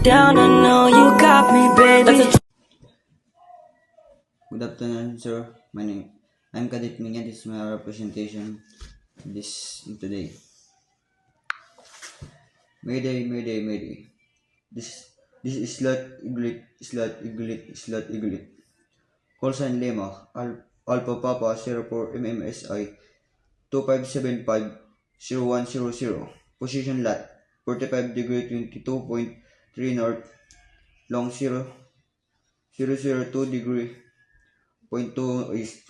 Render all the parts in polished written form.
down, I know you got me, baby. Good afternoon, sir. I'm Kadit Mingan. This is my representation today. Mayday, Mayday, Mayday. This is Slot Iglit. Call sign Lema, Alpha Papa 04 MMSI 2575 0100. Position lat 45 degree 22.3 north, long 002 degree point 2 east.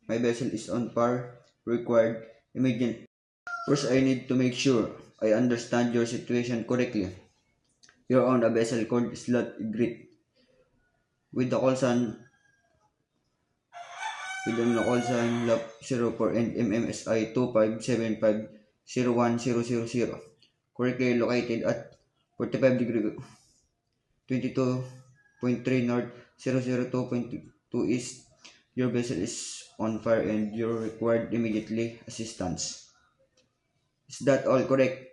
My vessel is on par. Required immediate. First, I need to make sure I understand your situation correctly. You're on a vessel called Slot Grit with the call sign lap 04 and MMSI 2575 0100. Correctly located at 45 degree 22.3 north 002.2 east. Your vessel is on fire and you're required immediately assistance. Is that all correct?